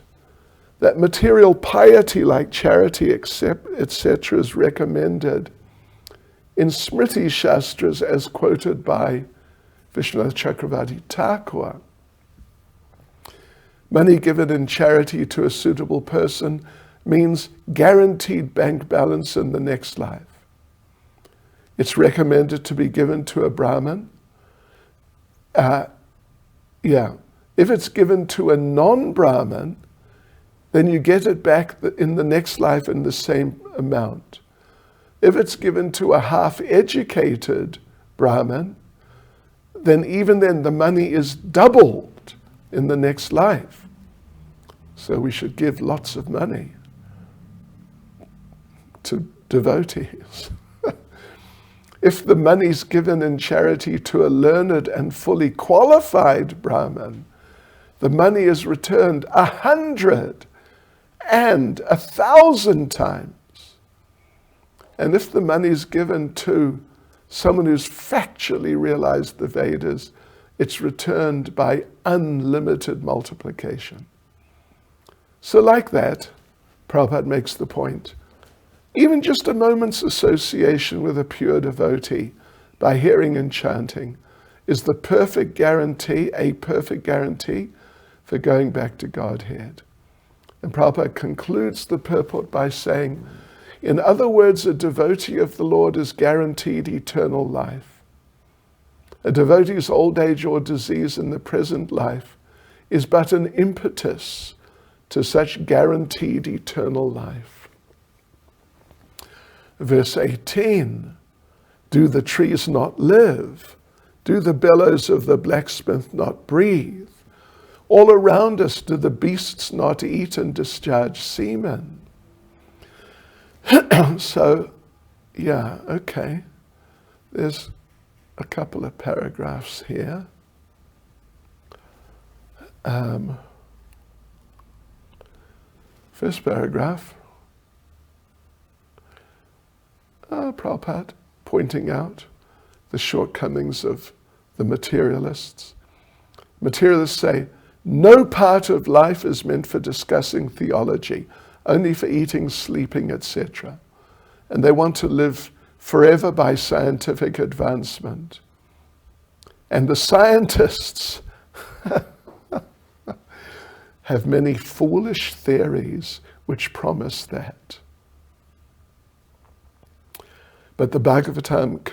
that material piety like charity, etc., is recommended in Smriti Shastras as quoted by Vishwanath Chakravarti Thakur. Money given in charity to a suitable person means guaranteed bank balance in the next life. It's recommended to be given to a Brahmin. If it's given to a non-Brahmin, then you get it back in the next life in the same amount. If it's given to a half-educated Brahmin, then even then the money is doubled in the next life. So we should give lots of money to devotees. If the money's given in charity to a learned and fully qualified Brahmin, the money is returned 100 and 1,000 times. And if the money is given to someone who's factually realized the Vedas, it's returned by unlimited multiplication. So like that, Prabhupada makes the point, even just a moment's association with a pure devotee by hearing and chanting is the perfect guarantee, a perfect guarantee for going back to Godhead. And Prabhupada concludes the purport by saying, in other words, a devotee of the Lord is guaranteed eternal life. A devotee's old age or disease in the present life is but an impetus to such guaranteed eternal life. Verse 18, do the trees not live? Do the bellows of the blacksmith not breathe? All around us, do the beasts not eat and discharge semen? So, yeah, okay. There's a couple of paragraphs here. First paragraph, Prabhupada pointing out the shortcomings of the materialists. Materialists say, no part of life is meant for discussing theology, only for eating, sleeping, etc. And they want to live forever by scientific advancement. And the scientists have many foolish theories which promise that. But the Bhagavatam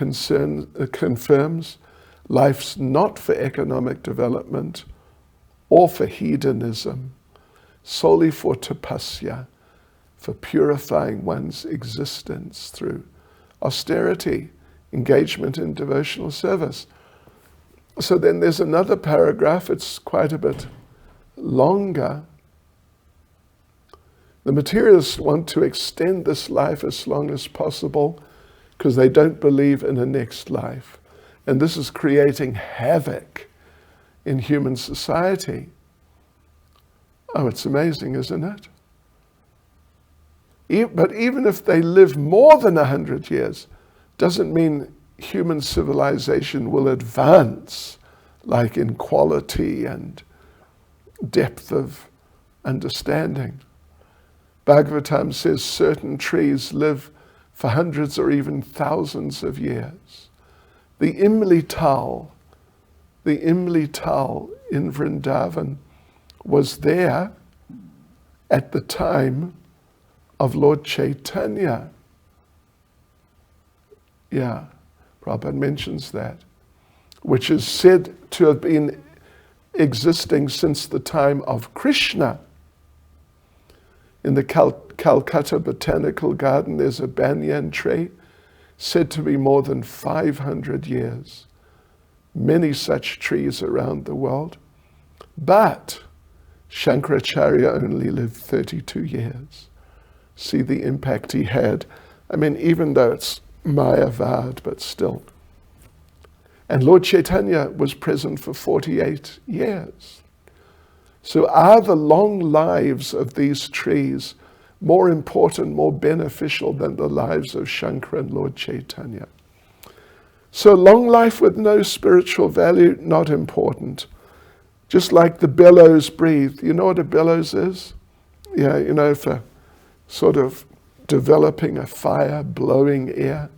confirms life's not for economic development or for hedonism, solely for tapasya, for purifying one's existence through austerity, engagement in devotional service. So then there's another paragraph, it's quite a bit longer. The materialists want to extend this life as long as possible because they don't believe in a next life. And this is creating havoc in human society. Oh, it's amazing, isn't it? But even if they live more than 100 years, doesn't mean human civilization will advance like in quality and depth of understanding. Bhagavatam says certain trees live for hundreds or even thousands of years. The Imli Tal in Vrindavan was there at the time of Lord Chaitanya. Yeah, Prabhupada mentions that, which is said to have been existing since the time of Krishna. In the Calcutta Botanical Garden, there's a banyan tree said to be more than 500 years. Many such trees around the world. But Shankaracharya only lived 32 years. See the impact he had. I mean, even though it's Mayavad, but still. And Lord Chaitanya was present for 48 years. So are the long lives of these trees more important, more beneficial than the lives of Shankara and Lord Chaitanya? So long life with no spiritual value, not important. Just like the bellows breathe. You know what a bellows is? Yeah, you know, for sort of developing a fire, blowing air.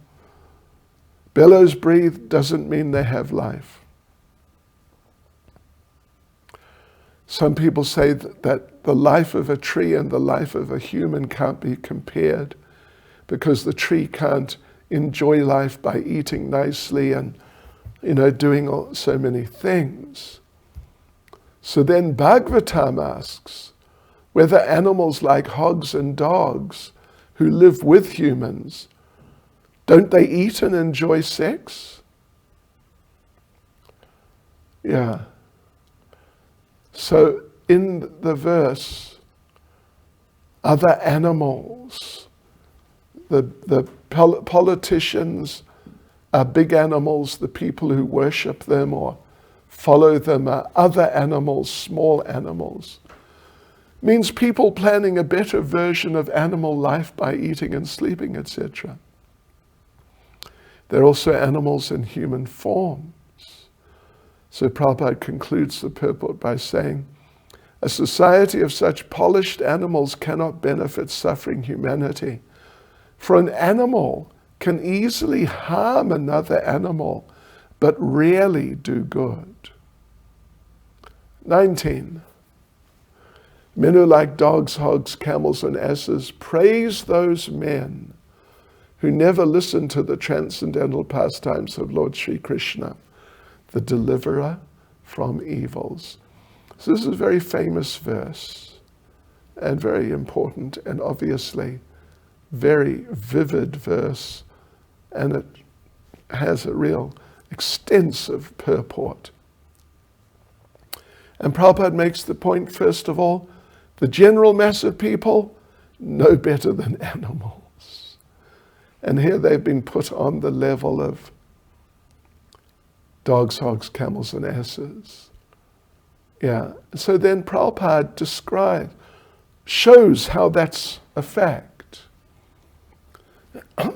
Bellows breathe doesn't mean they have life. Some people say that the life of a tree and the life of a human can't be compared because the tree can't enjoy life by eating nicely and, doing so many things. So then Bhagavatam asks whether animals like hogs and dogs who live with humans, don't they eat and enjoy sex? Yeah. So in the verse, other animals, the politicians are big animals, the people who worship them or follow them are other animals, small animals. Means people planning a better version of animal life by eating and sleeping, etc. They're also animals in human forms. So Prabhupada concludes the purport by saying, a society of such polished animals cannot benefit suffering humanity. For an animal can easily harm another animal, but rarely do good. 19. Men who like dogs, hogs, camels, and asses praise those men who never listen to the transcendental pastimes of Lord Sri Krishna, the deliverer from evils. So this is a very famous verse and very important and obviously very vivid verse, and it has a real extensive purport. And Prabhupada makes the point, first of all, the general mass of people no better than animals. And here they've been put on the level of dogs, hogs, camels, and asses. Yeah. So then Prabhupada shows how that's a fact.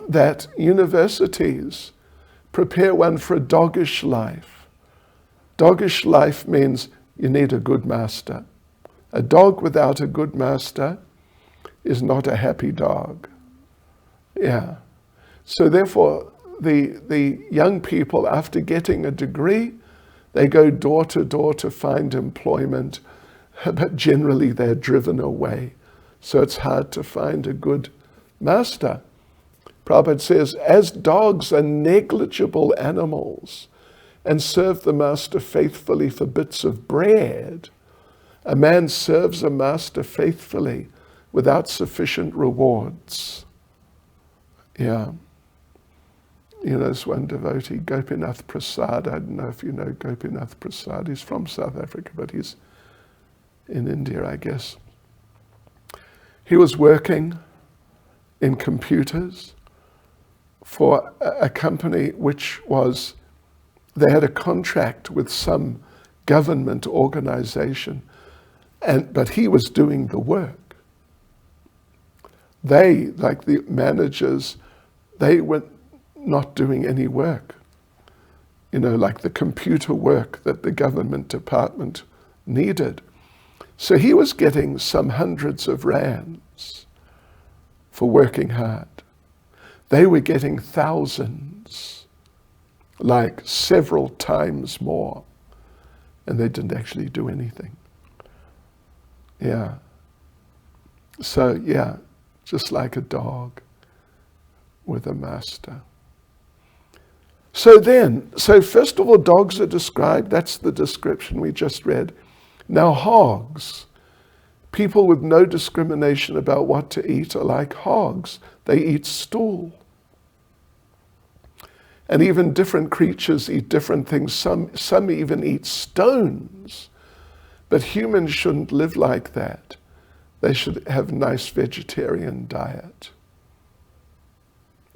That universities prepare one for a doggish life. Doggish life means you need a good master. A dog without a good master is not a happy dog. Yeah. So therefore, the young people, after getting a degree, they go door to door to find employment, but generally they're driven away. So it's hard to find a good master. Prabhupada says, as dogs are negligible animals and serve the master faithfully for bits of bread, a man serves a master faithfully without sufficient rewards. Yeah. You know, there's one devotee, Gopinath Prasad. I don't know if you know Gopinath Prasad. He's from South Africa, but he's in India, I guess. He was working in computers for a company which was, they had a contract with some government organization, but he was doing the work. They, like the managers, they were not doing any work. You know, like the computer work that the government department needed. So he was getting some hundreds of rands for working hard. They were getting thousands, like several times more, and they didn't actually do anything. Yeah. So, yeah, just like a dog with a master. So first of all, dogs are described. That's the description we just read. Now hogs, people with no discrimination about what to eat are like hogs. They eat stool. And even different creatures eat different things. Some even eat stones. But humans shouldn't live like that. They should have a nice vegetarian diet.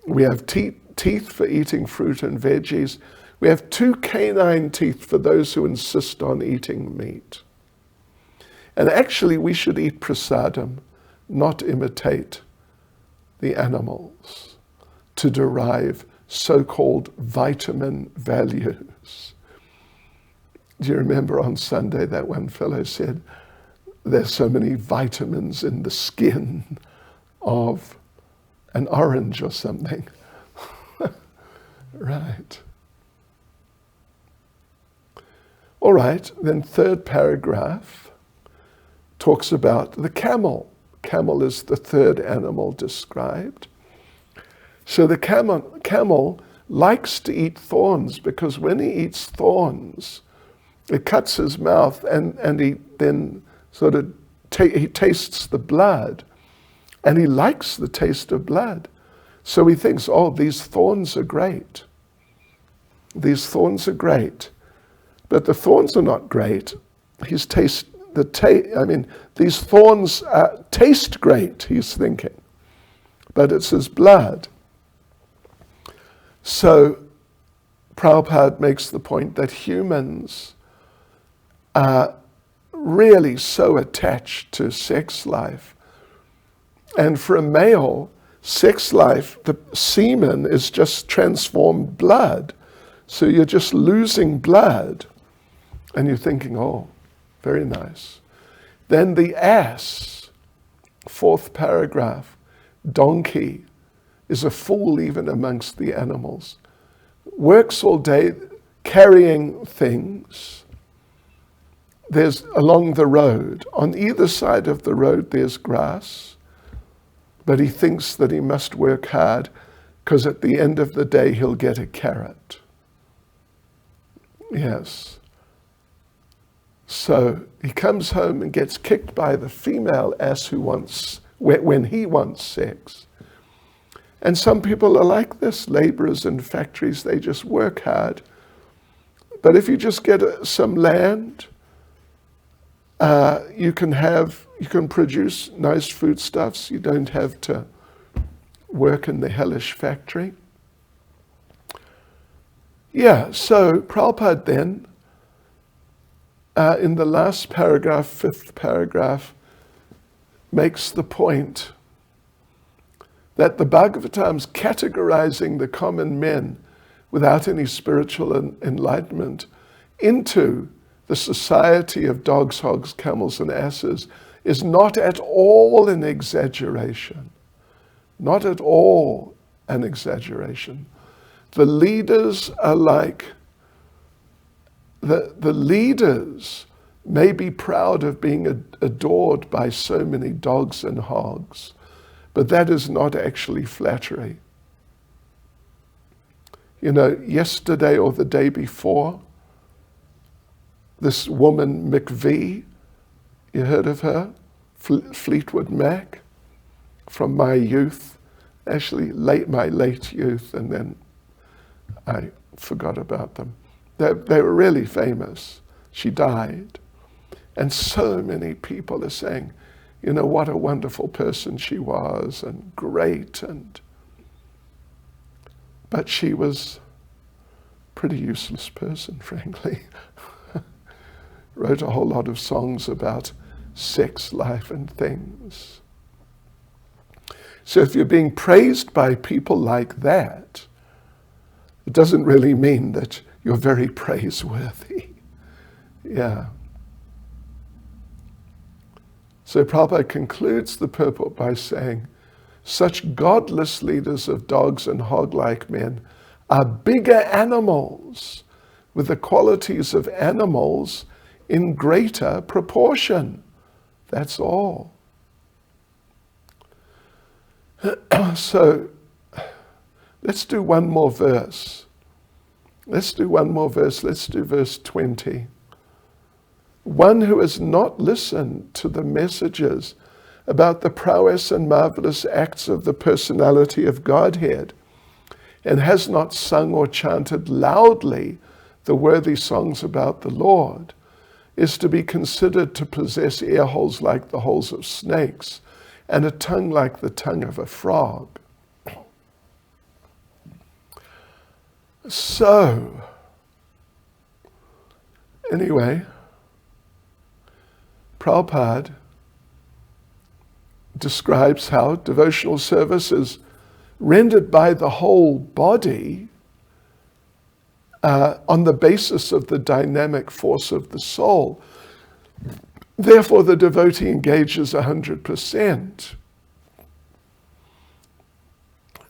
We have teeth for eating fruit and veggies. We have 2 canine teeth for those who insist on eating meat. And actually we should eat prasadam, not imitate the animals, to derive so-called vitamin values. Do you remember on Sunday that one fellow said, there's so many vitamins in the skin of an orange or something? Right. All right, then third paragraph talks about the camel. Camel is the third animal described. So the camel likes to eat thorns, because when he eats thorns, it cuts his mouth, and he then sort of he tastes the blood, and he likes the taste of blood. So he thinks, oh, these thorns are great. These thorns are great. But the thorns are not great. These thorns taste great, he's thinking. But it's his blood. So Prabhupada makes the point that humans are really so attached to sex life. And for a male, sex life, the semen is just transformed blood. So you're just losing blood. And you're thinking, oh, very nice. Then the ass, 4th paragraph, donkey, is a fool even amongst the animals. Works all day carrying things. There's along the road. On either side of the road there's grass. But he thinks that he must work hard because at the end of the day he'll get a carrot. Yes. So he comes home and gets kicked by the female ass when he wants sex. And some people are like this, laborers in factories, they just work hard. But if you just get some land, you can produce nice foodstuffs. You don't have to work in the hellish factory. Yeah, so Prabhupada then, in the last paragraph, 5th paragraph, makes the point that the Bhagavatam's categorizing the common men without any spiritual enlightenment into the society of dogs, hogs, camels, and asses is not at all an exaggeration. Not at all an exaggeration. The leaders are like, the leaders may be proud of being adored by so many dogs and hogs, but that is not actually flattery. You know, yesterday or the day before, this woman, McVie, you heard of her? Fleetwood Mac, from my youth, actually my late youth, and then I forgot about them. They were really famous. She died. And so many people are saying, you know, what a wonderful person she was, and great, but she was a pretty useless person, frankly. Wrote a whole lot of songs about sex life and things. So if you're being praised by people like that, it doesn't really mean that you're very praiseworthy. Yeah. So Prabhupada concludes the purport by saying, such godless leaders of dogs and hog-like men are bigger animals with the qualities of animals in greater proportion. That's all. So let's do one more verse. Let's do verse 20. One who has not listened to the messages about the prowess and marvelous acts of the personality of Godhead, and has not sung or chanted loudly the worthy songs about the Lord, is to be considered to possess ear holes like the holes of snakes, and a tongue like the tongue of a frog. So, anyway, Prabhupada describes how devotional service is rendered by the whole body on the basis of the dynamic force of the soul. Therefore, the devotee engages 100%.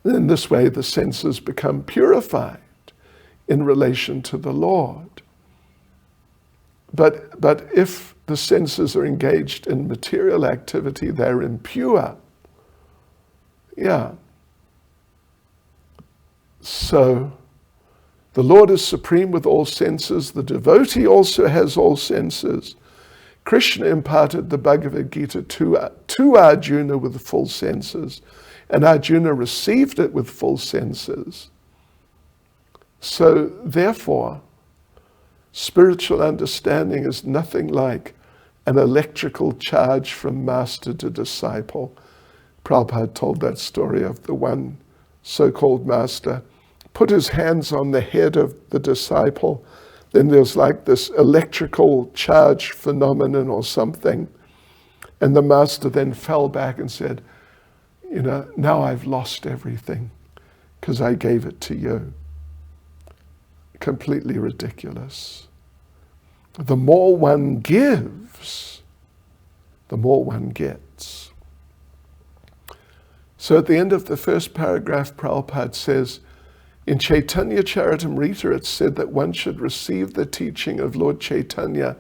In this way, the senses become purified in relation to the Lord. But if the senses are engaged in material activity, they're impure. Yeah. So, the Lord is supreme with all senses. The devotee also has all senses. Krishna imparted the Bhagavad Gita to Arjuna with full senses, and Arjuna received it with full senses. So, therefore, spiritual understanding is nothing like an electrical charge from master to disciple. Prabhupada told that story of the one so-called master put his hands on the head of the disciple. Then there's like this electrical charge phenomenon or something. And the master then fell back and said, now I've lost everything because I gave it to you. Completely ridiculous. The more one gives, the more one gets. So at the end of the first paragraph, Prabhupada says, in Chaitanya Charitamrita, it's said that one should receive the teaching of Lord Chaitanya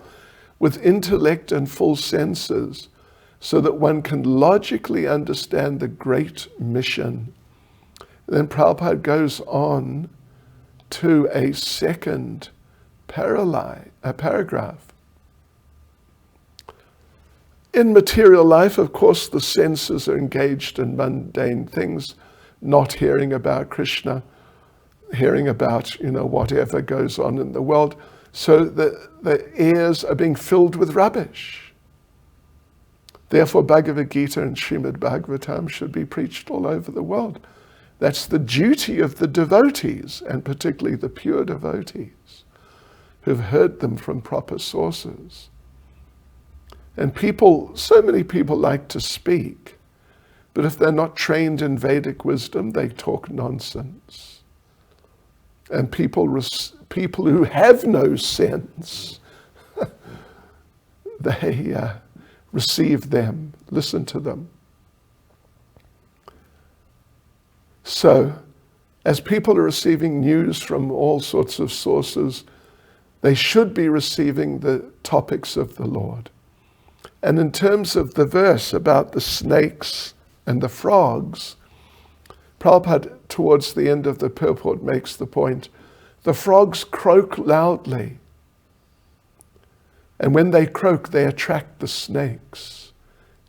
with intellect and full senses, so that one can logically understand the great mission. Then Prabhupada goes on to a second paragraph. In material life, of course, the senses are engaged in mundane things, not hearing about Krishna, hearing about, whatever goes on in the world. So the ears are being filled with rubbish. Therefore, Bhagavad Gita and Srimad Bhagavatam should be preached all over the world. That's the duty of the devotees, and particularly the pure devotees who've heard them from proper sources. And so many people like to speak, but if they're not trained in Vedic wisdom, they talk nonsense. And people who have no sense, they receive them, listen to them. So, as people are receiving news from all sorts of sources, they should be receiving the topics of the Lord. And in terms of the verse about the snakes and the frogs, Prabhupada, towards the end of the purport, makes the point, the frogs croak loudly. And when they croak, they attract the snakes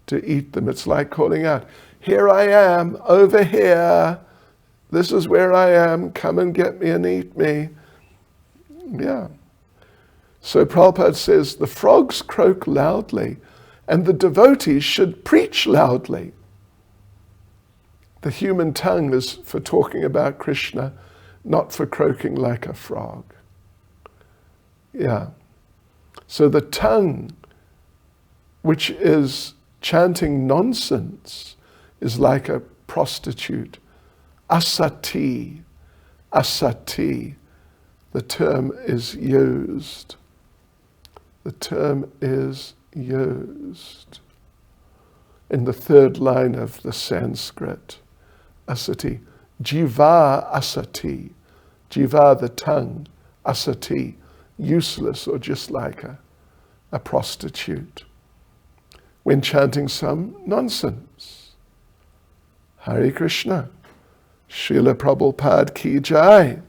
to eat them. It's like calling out, here I am, over here. This is where I am. Come and get me and eat me. Yeah. So Prabhupada says, the frogs croak loudly, and the devotees should preach loudly. The human tongue is for talking about Krishna, not for croaking like a frog. Yeah. So the tongue, which is chanting nonsense, is like a prostitute. Asati, asati, the term is used. The term is used in the third line of the Sanskrit. Asati, jiva asati, jiva the tongue, asati, useless or just like a prostitute. When chanting some nonsense. Hare Krishna. Srila Prabhupada ki jai.